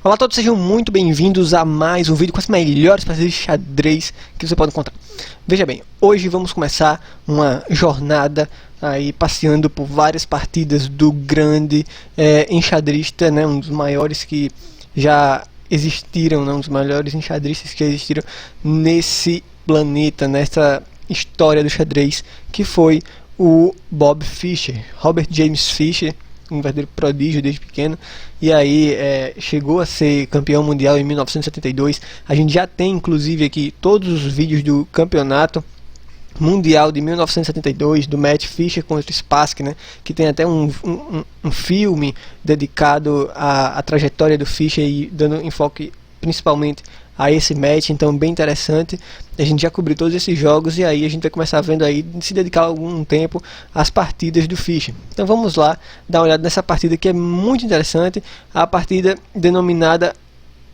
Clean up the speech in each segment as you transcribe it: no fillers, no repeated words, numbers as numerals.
Olá a todos, sejam muito bem-vindos a mais um vídeo com as melhores partidas de xadrez que você pode encontrar. Veja bem, hoje vamos começar uma jornada aí passeando por várias partidas do grande enxadrista, né, um dos maiores que já existiram, né, um dos maiores enxadristas que existiram nesse planeta, nessa história do xadrez, que foi o Bob Fischer, Robert James Fischer, um verdadeiro prodígio desde pequeno, e aí chegou a ser campeão mundial em 1972. A gente já tem inclusive aqui todos os vídeos do campeonato mundial de 1972, do Matt Fischer contra Spassky, né, que tem até um filme dedicado à trajetória do Fischer e dando enfoque principalmente a esse match, então bem interessante. A gente já cobriu todos esses jogos e aí a gente vai começar vendo aí, se dedicar algum tempo às partidas do Fischer. Então vamos lá dar uma olhada nessa partida que é muito interessante, a partida denominada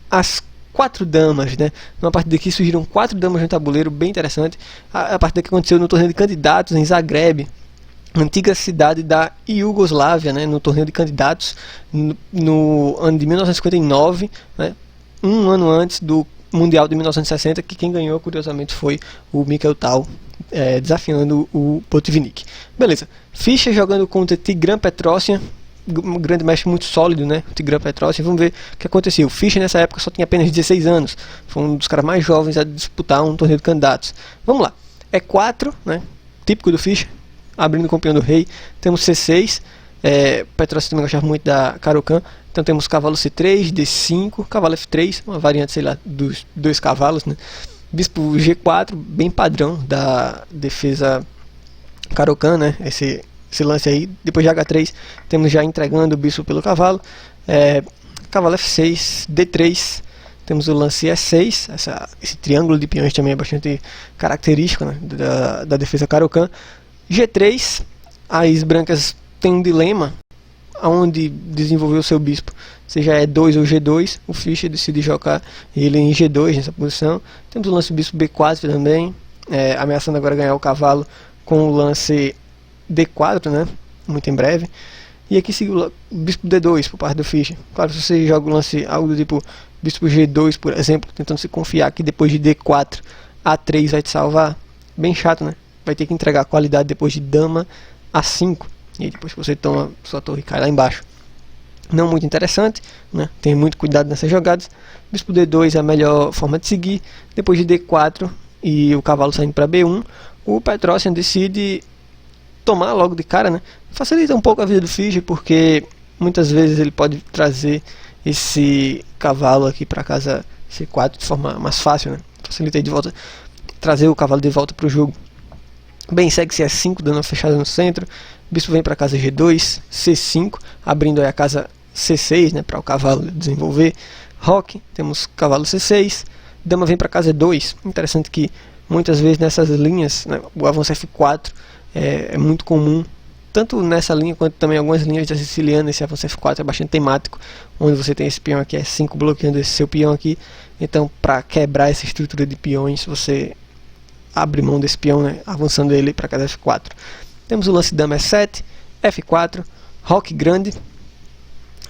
As Quatro Damas, né? Uma partida que surgiram 4 damas no tabuleiro, bem interessante. A partida que aconteceu no torneio de candidatos em Zagreb, antiga cidade da Iugoslávia, né? No torneio de candidatos no ano de 1959, né? Um ano antes do Mundial de 1960, que quem ganhou, curiosamente, foi o Mikhail Tal, desafiando o Botvinnik. Beleza, Fischer jogando contra Tigran Petrosian, um grande mestre muito sólido, né? Tigran Petrosian. Vamos ver o que aconteceu. O Fischer nessa época só tinha apenas 16 anos, foi um dos caras mais jovens a disputar um torneio de candidatos. Vamos lá, E4, né? Típico do Fischer, abrindo com o peão do rei. Temos C6, Petrosian também gostava muito da Caro-Kann. Então temos cavalo C3, D5, cavalo F3, uma variante, sei lá, dos 2 cavalos, né? Bispo G4, bem padrão da defesa Caro-Kann, né? Esse lance aí. Depois de H3, temos já entregando o bispo pelo cavalo. Cavalo F6, D3, temos o lance E6, esse triângulo de peões também é bastante característico, né, da defesa Caro-Kann. G3, as brancas têm um dilema aonde desenvolver o seu bispo, seja E2 ou G2. O Fischer decide jogar ele em G2 nessa posição. Temos o lance bispo B4 também, ameaçando agora ganhar o cavalo com o lance D4, né, muito em breve. E aqui sigue o bispo D2 por parte do Fischer. Claro, se você joga o lance algo do tipo bispo G2, por exemplo, tentando se confiar que depois de D4 A3 vai te salvar, bem chato, né? Vai ter que entregar a qualidade depois de dama A5. E aí depois que você toma, sua torre cai lá embaixo. Não muito interessante, né? Tem muito cuidado nessas jogadas. Bispo D2 é a melhor forma de seguir. Depois de D4 e o cavalo saindo para B1, o Petrosian decide tomar logo de cara, né? Facilita um pouco a vida do Fischer, porque muitas vezes ele pode trazer esse cavalo aqui para casa C4 de forma mais fácil, né? Facilita aí de volta, trazer o cavalo de volta para o jogo. Bem, segue C5, dando uma fechada no centro. Bispo vem para casa G2, C5, abrindo aí a casa C6, né, para o cavalo desenvolver. Roque, temos cavalo C6, dama vem para casa E2. Interessante que muitas vezes nessas linhas, né, o avanço F4 é muito comum, tanto nessa linha quanto também algumas linhas da siciliana. Esse avanço F4 é bastante temático, onde você tem esse peão aqui E5 bloqueando esse seu peão aqui. Então, para quebrar essa estrutura de peões, você abre mão desse peão, né, avançando ele para casa F4. Temos o lance dama E7, F4, roque grande,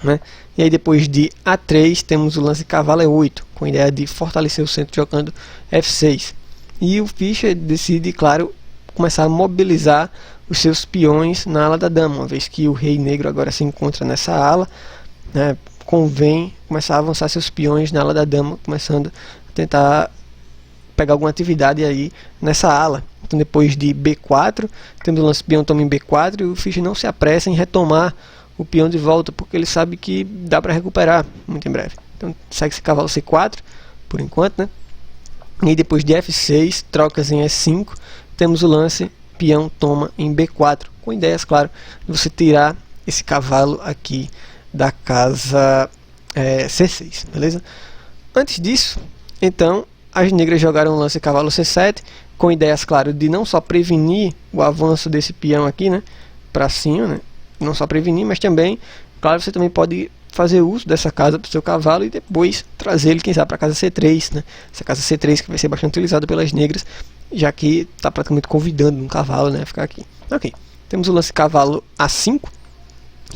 né? E aí depois de A3 temos o lance cavalo E8, com a ideia de fortalecer o centro jogando F6. E o Fischer decide, claro, começar a mobilizar os seus peões na ala da dama, uma vez que o rei negro agora se encontra nessa ala, né? Convém começar a avançar seus peões na ala da dama, começando a tentar pegar alguma atividade aí nessa ala. Então depois de B4, temos o lance peão toma em B4 e o Fischer não se apressa em retomar o peão de volta, porque ele sabe que dá para recuperar muito em breve. Então segue esse cavalo C4 por enquanto, né? E depois de F6, trocas em E5, temos o lance peão toma em B4, com ideias, claro, de você tirar esse cavalo aqui da casa C6, beleza? Antes disso, então, as negras jogaram o lance cavalo C7, com ideias, claro, de não só prevenir o avanço desse peão aqui, né, para cima, né, não só prevenir, mas também, claro, você também pode fazer uso dessa casa para o seu cavalo e depois trazer ele, quem sabe, para a casa C3, né, essa casa C3 que vai ser bastante utilizada pelas negras, já que está praticamente convidando um cavalo, né, a ficar aqui. Ok, temos o lance cavalo A5,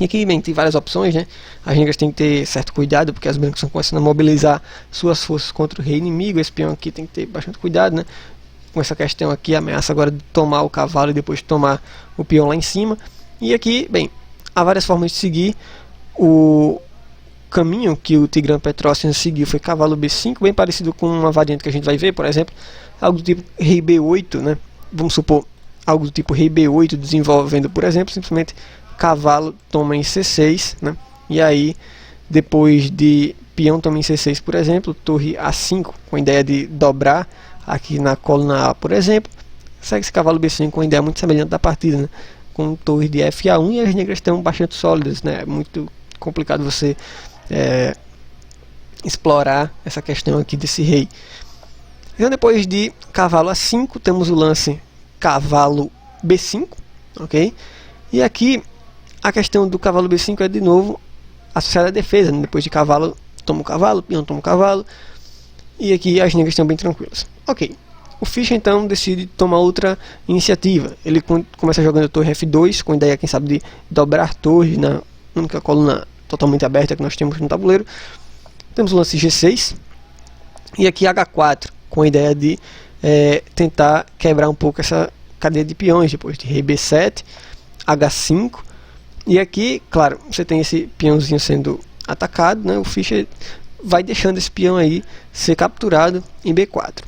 E aqui, bem, tem várias opções, né? As negras têm que ter certo cuidado, porque as brancas estão começando a mobilizar suas forças contra o rei inimigo. Esse peão aqui tem que ter bastante cuidado, né? Com essa questão aqui, a ameaça agora de tomar o cavalo e depois tomar o peão lá em cima. E aqui, bem, há várias formas de seguir. O caminho que o Tigran Petrosian seguiu foi cavalo B5, bem parecido com uma variante que a gente vai ver, por exemplo, algo do tipo rei B8, né? Vamos supor, algo do tipo rei B8 desenvolvendo, por exemplo, simplesmente cavalo toma em C6, né? E aí, depois de peão toma em C6, por exemplo, torre A5, com a ideia de dobrar aqui na coluna A, por exemplo, segue esse cavalo B5 com uma ideia muito semelhante da partida, né? Com torre de FA1, e as negras estão bastante sólidas, né? É muito complicado você explorar essa questão aqui desse rei. Então, depois de cavalo A5, temos o lance cavalo B5, ok? E aqui a questão do cavalo B5 é de novo associada à defesa, né? Depois de cavalo, toma o cavalo, peão toma o cavalo, e aqui as negras estão bem tranquilas. Ok, o Fischer então decide tomar outra iniciativa. Ele começa jogando a torre F2, com a ideia, quem sabe, de dobrar torre na única coluna totalmente aberta que nós temos no tabuleiro. Temos o lance G6, e aqui H4, com a ideia de tentar quebrar um pouco essa cadeia de peões, depois de rei B7, H5, e aqui, claro, você tem esse peãozinho sendo atacado, né? O Fischer vai deixando esse peão aí ser capturado em B4.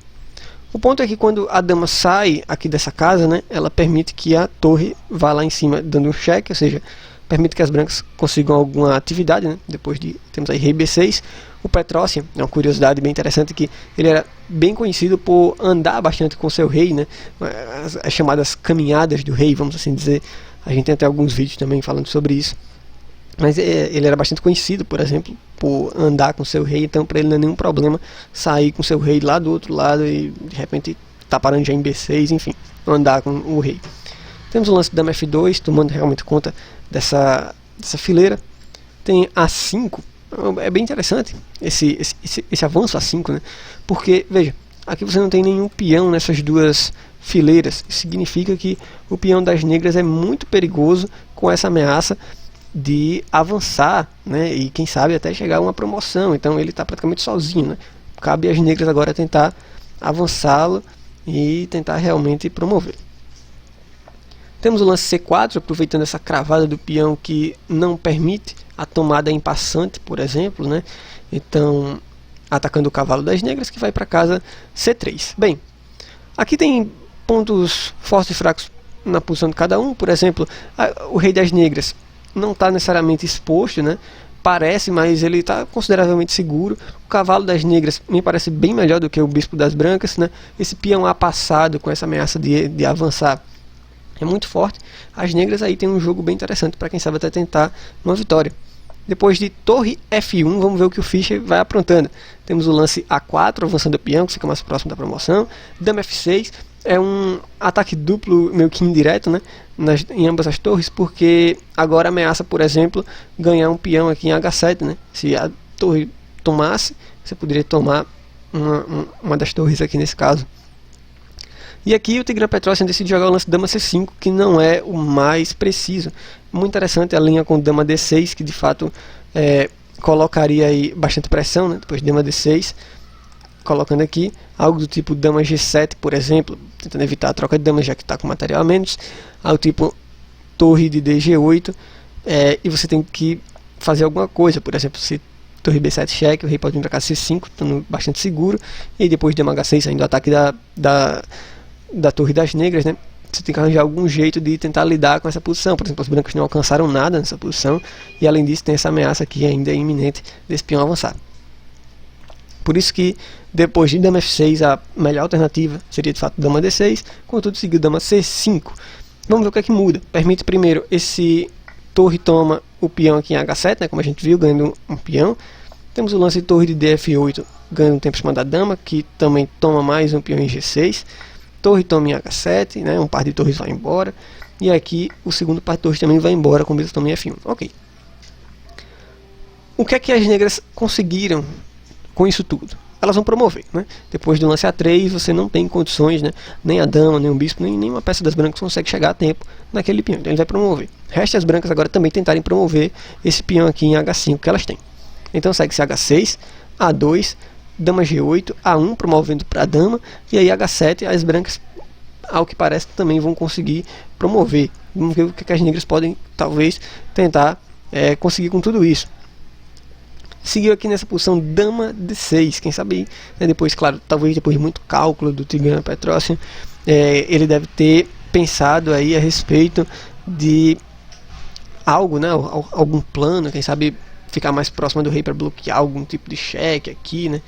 O ponto é que quando a dama sai aqui dessa casa, né, ela permite que a torre vá lá em cima dando um cheque, ou seja, permite que as brancas consigam alguma atividade, né? Depois de temos aí rei B6. O Petrosian, é uma curiosidade bem interessante, que ele era bem conhecido por andar bastante com seu rei, né? As chamadas caminhadas do rei, vamos assim dizer. A gente tem até alguns vídeos também falando sobre isso. Mas ele era bastante conhecido, por exemplo, por andar com seu rei. Então para ele não é nenhum problema sair com seu rei lá do outro lado e de repente tá parando já em B6, enfim, andar com o rei. Temos o lance dama F2, tomando realmente conta dessa fileira. Tem A5, é bem interessante esse avanço A5, né? Porque, veja, aqui você não tem nenhum peão nessas duas fileiras. Isso significa que o peão das negras é muito perigoso com essa ameaça de avançar, né? E quem sabe até chegar a uma promoção. Então ele está praticamente sozinho, né? Cabe às negras agora tentar avançá-lo e tentar realmente promover. Temos o lance C4, aproveitando essa cravada do peão que não permite a tomada em passante, por exemplo, né? Então, atacando o cavalo das negras, que vai para casa C3. Bem, aqui tem pontos fortes e fracos na posição de cada um. Por exemplo, o rei das negras não está necessariamente exposto, né? Parece, mas ele está consideravelmente seguro. O cavalo das negras me parece bem melhor do que o bispo das brancas, né? Esse peão A passado com essa ameaça de avançar é muito forte. As negras aí tem um jogo bem interessante para quem sabe até tentar uma vitória. Depois de torre F1, vamos ver o que o Fischer vai aprontando. Temos o lance A4, avançando o peão, que fica mais próximo da promoção. Dama F6, é um ataque duplo, meio que indireto, né? Em ambas as torres, porque agora ameaça, por exemplo, ganhar um peão aqui em H7, né? Se a torre tomasse, você poderia tomar uma das torres aqui nesse caso. E aqui o Tigran Petrosian decide jogar o lance dama C5, que não é o mais preciso. Muito interessante a linha com dama D6, que de fato colocaria aí bastante pressão, né? Depois de dama D6, colocando aqui algo do tipo dama G7, por exemplo, tentando evitar a troca de damas, já que está com material a menos. Algo tipo torre de DG8, e você tem que fazer alguma coisa, por exemplo, se torre B7 cheque, o rei pode vir para cá C5, estando bastante seguro, e depois dama H6 saindo o ataque da torre das negras, né? Você tem que arranjar algum jeito de tentar lidar com essa posição. Por exemplo, os brancos não alcançaram nada nessa posição, e além disso tem essa ameaça aqui ainda iminente desse peão avançar. Por isso que depois de dama F6 a melhor alternativa seria de fato dama D6, contudo seguido dama C5. Vamos ver o que é que muda. Permite primeiro esse torre toma o peão aqui em H7, né, como a gente viu, ganhando um peão. Temos o lance de torre de DF8, ganhando um tempo em cima da dama, que também toma mais um peão em G6. Torre toma em H7, né, um par de torres vai embora. E aqui o segundo par de torres também vai embora com bispo toma em F1. Ok. O que é que as negras conseguiram com isso tudo? elas vão promover, né? Depois do lance A3 você não tem condições, né? Nem a dama, nem o bispo, nem nenhuma peça das brancas consegue chegar a tempo naquele peão, então ele vai promover. Resta as brancas agora também tentarem promover esse peão aqui em H5 que elas têm. Então segue-se H6, A2, dama G8, A1 promovendo para a dama, e aí H7 as brancas, ao que parece, também vão conseguir promover. Vamos ver o que as negras podem talvez tentar conseguir com tudo isso. Seguiu aqui nessa posição dama D6, quem sabe, né, depois, claro, talvez depois de muito cálculo do Tigran Petrosian, ele deve ter pensado aí a respeito de algo, né, algum plano, quem sabe ficar mais próximo do rei para bloquear algum tipo de cheque aqui, né,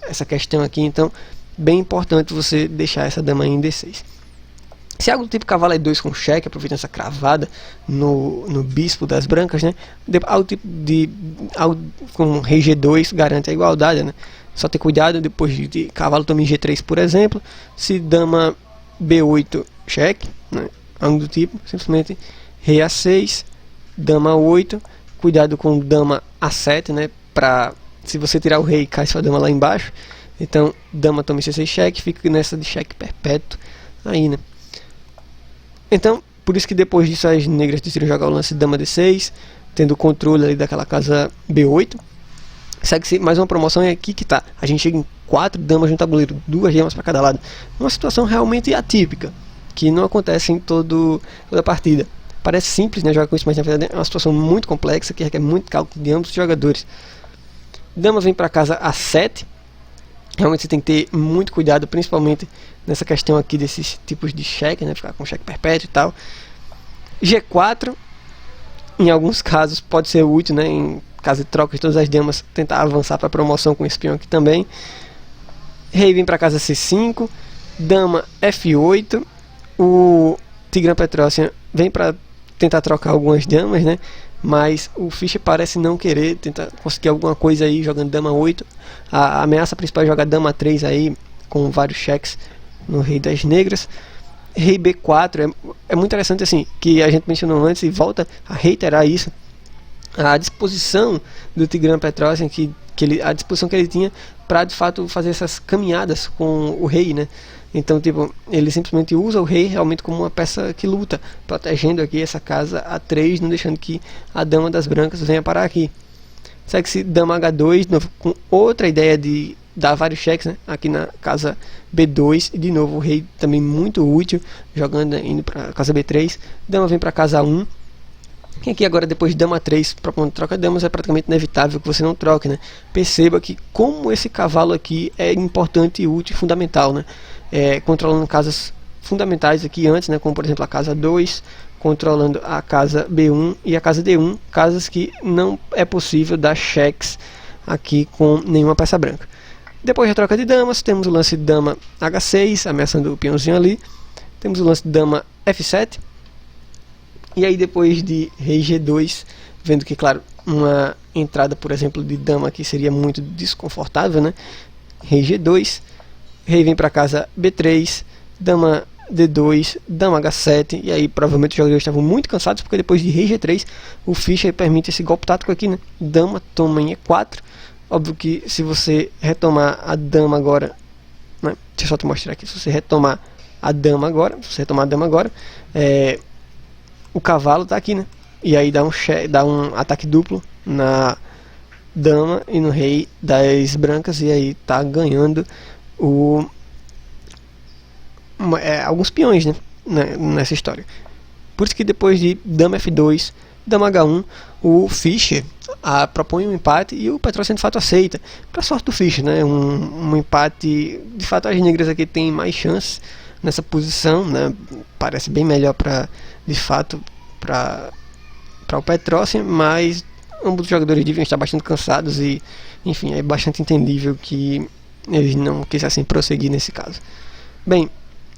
essa questão aqui. Então bem importante você deixar essa dama em D6. Se algo do tipo cavalo E2 com cheque, aproveitando essa cravada no bispo das brancas, né? Ao tipo com rei G2 garante a igualdade, né? Só ter cuidado depois de cavalo tome G3, por exemplo. Se dama B8 cheque, né? Algo do tipo, simplesmente rei A6, dama 8, cuidado com dama A7, né? Pra, se você tirar o rei, cai sua dama lá embaixo. Então dama tome C6 cheque, fica nessa de cheque perpétuo aí, né? Então, por isso que depois disso as negras decidiram jogar o lance dama D6, tendo o controle ali daquela casa B8. Segue-se mais uma promoção, e aqui que tá. A gente chega em 4 damas no tabuleiro, 2 gemas para cada lado. Uma situação realmente atípica, que não acontece em toda a partida. Parece simples, né, jogar com isso, mas na verdade é uma situação muito complexa, que requer muito cálculo de ambos os jogadores. Dama vem para casa A7. Realmente você tem que ter muito cuidado, principalmente nessa questão aqui desses tipos de cheque, né? Ficar com cheque perpétuo e tal. G4, em alguns casos pode ser útil, né? Em caso de troca de todas as damas, tentar avançar para promoção com esse peão aqui também. Rei vem para casa C5, dama F8, o Tigran Petrosian vem para tentar trocar algumas damas, né? Mas o Fischer parece não querer tentar conseguir alguma coisa aí jogando dama 8. A ameaça principal é jogar dama 3 aí, com vários cheques no rei das negras. Rei B4 é muito interessante, assim, que a gente mencionou antes e volta a reiterar isso. A disposição do Tigran Petrosian, a disposição que ele tinha para de fato fazer essas caminhadas com o rei, né? Então, tipo, ele simplesmente usa o rei realmente como uma peça que luta, protegendo aqui essa casa A3, não deixando que a dama das brancas venha parar aqui. Segue-se dama H2, de novo, com outra ideia de dar vários cheques, né? Aqui na casa B2, e de novo o rei também muito útil, jogando, indo para casa B3. Dama vem para casa 1. E aqui agora, depois de dama 3, propondo troca de damas, é praticamente inevitável que você não troque, né? Perceba que como esse cavalo aqui é importante, útil e fundamental, né? Controlando casas fundamentais aqui antes, né? Como por exemplo a casa 2, controlando a casa B1 e a casa D1, casas que não é possível dar cheques aqui com nenhuma peça branca. Depois da troca de damas, temos o lance de dama H6, ameaçando o peãozinho ali. Temos o lance de dama F7. E aí depois de rei G2, vendo que, claro, uma entrada, por exemplo, de dama aqui seria muito desconfortável, né? Rei G2, rei vem para casa B3, dama D2, dama H7, e aí provavelmente os jogadores estavam muito cansados, porque depois de rei G3, o Fischer permite esse golpe tático aqui, né? Dama toma em E4, óbvio que se você retomar a dama agora, né? Deixa eu só te mostrar aqui, se você retomar a dama agora, o cavalo tá aqui, né? E aí dá um ataque duplo na dama e no rei das brancas, e aí tá ganhando alguns peões, né? Nessa história. Por isso que depois de dama F2, dama H1, o Fischer propõe um empate e o Petrosian de fato aceita. Para sorte do Fischer, né? Um empate, de fato as negras aqui têm mais chances nessa posição, né? Parece bem melhor de fato para o Petrosian, mas ambos os jogadores deviam estar bastante cansados e, enfim, é bastante entendível que eles não quisessem prosseguir nesse caso. Bem,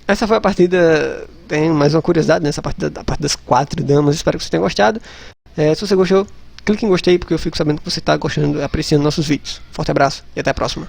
essa foi a partida. Tem mais uma curiosidade nessa partida, da parte das 4 damas. Espero que você tenha gostado. Se você gostou, clique em gostei, porque eu fico sabendo que você está gostando e apreciando nossos vídeos. Forte abraço e até a próxima.